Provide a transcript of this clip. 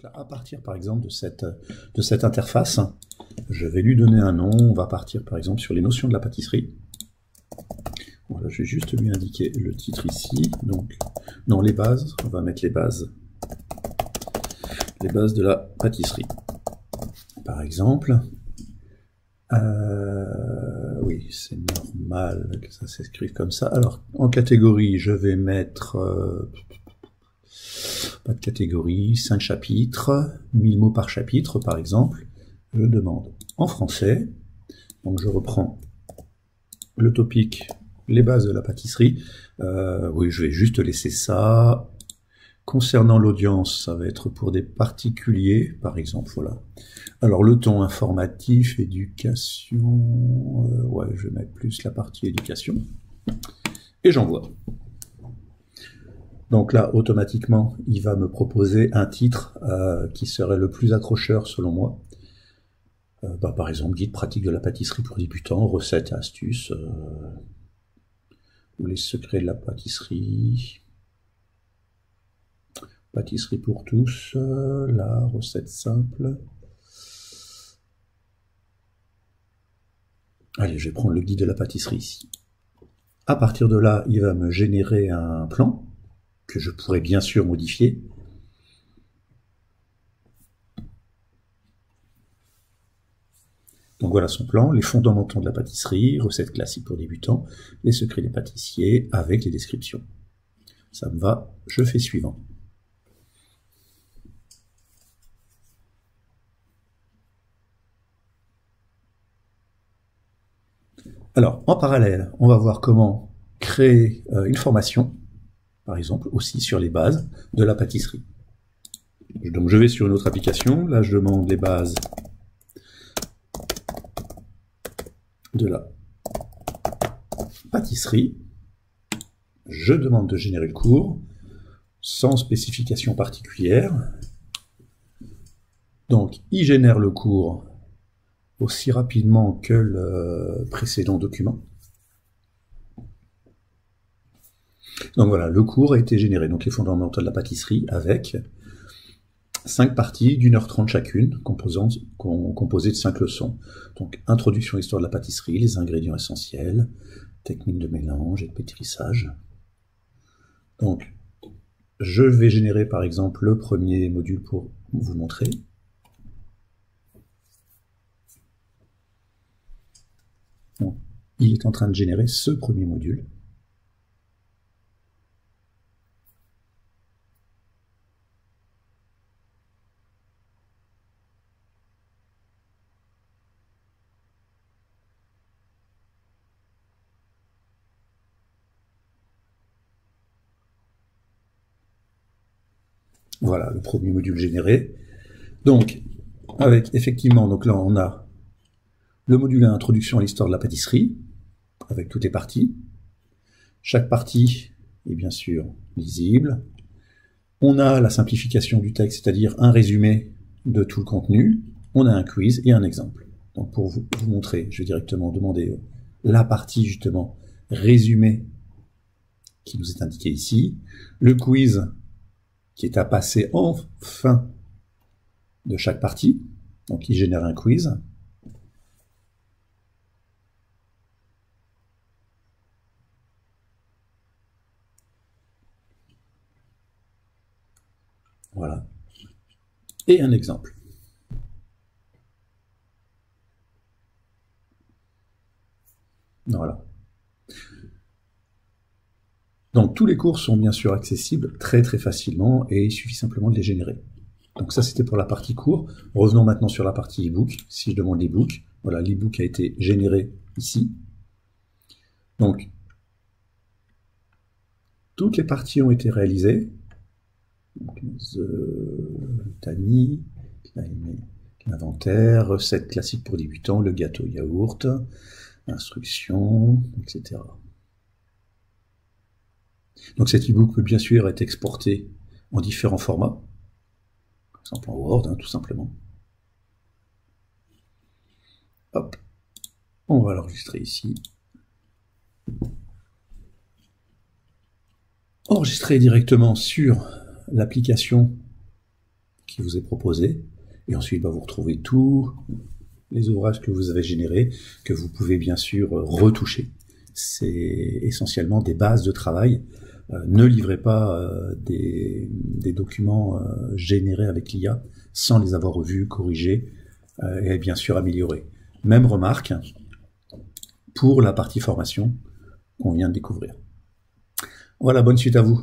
À partir par exemple de cette interface, je vais lui donner un nom. On va partir par exemple sur les notions de la pâtisserie. Voilà, je vais juste lui indiquer le titre ici. Donc, non, les bases, on va mettre les bases de la pâtisserie. Par exemple, oui, c'est normal que ça s'écrive comme ça. Alors, en catégorie, je vais mettre... pas de catégorie, 5 chapitres, 1000 mots par chapitre par exemple. Je demande en français, donc je reprends le topic, les bases de la pâtisserie. Oui, je vais juste laisser ça. Concernant l'audience, ça va être pour des particuliers, par exemple, voilà. Alors le ton informatif, éducation, ouais, je vais mettre plus la partie éducation. Et j'envoie. Donc là, automatiquement, il va me proposer un titre qui serait le plus accrocheur selon moi. Par exemple, guide pratique de la pâtisserie pour débutants, recettes et astuces, ou les secrets de la pâtisserie, pâtisserie pour tous, la recette simple. Allez, je vais prendre le guide de la pâtisserie ici. À partir de là, il va me générer un plan que je pourrais bien sûr modifier. Donc voilà son plan, les fondamentaux de la pâtisserie, recettes classiques pour débutants, les secrets des pâtissiers avec les descriptions. Ça me va, je fais suivant. Alors, en parallèle, on va voir comment créer une formation, par exemple, aussi sur les bases de la pâtisserie. Donc je vais sur une autre application, là je demande les bases de la pâtisserie. Je demande de générer le cours, sans spécification particulière. Donc, il génère le cours aussi rapidement que le précédent document. Donc voilà, le cours a été généré. Donc les fondamentaux de la pâtisserie avec 5 parties d'1h30 chacune, composées de 5 leçons. Donc, introduction à l'histoire de la pâtisserie, les ingrédients essentiels, technique de mélange et de pétrissage. Donc, je vais générer par exemple le premier module pour vous montrer. Donc, il est en train de générer ce premier module. Voilà, le premier module généré. Donc, avec effectivement, donc là on a le module à introduction à l'histoire de la pâtisserie, avec toutes les parties. Chaque partie est bien sûr lisible. On a la simplification du texte, c'est-à-dire un résumé de tout le contenu. On a un quiz et un exemple. Donc pour vous montrer, je vais directement demander la partie justement résumé qui nous est indiquée ici. Le quiz qui est à passer en fin de chaque partie. Donc il génère un quiz. Voilà. Et un exemple. Voilà. Donc tous les cours sont bien sûr accessibles très très facilement et il suffit simplement de les générer. Donc ça c'était pour la partie cours. Revenons maintenant sur la partie e-book. Si je demande l'e-book, voilà, l'e-book a été généré ici. Donc toutes les parties ont été réalisées. Donc, Tani, l'inventaire, recette classique pour débutants, le gâteau yaourt, instructions, etc. Donc cet e-book peut bien sûr être exporté en différents formats, par exemple en Word, tout simplement. Hop, on va l'enregistrer ici. Enregistrer directement sur l'application qui vous est proposé. Et ensuite, vous retrouvez tous les ouvrages que vous avez générés, que vous pouvez bien sûr retoucher. C'est essentiellement des bases de travail. Ne livrez pas des documents générés avec l'IA sans les avoir revus, corrigés et bien sûr améliorés. Même remarque pour la partie formation qu'on vient de découvrir. Voilà, bonne suite à vous.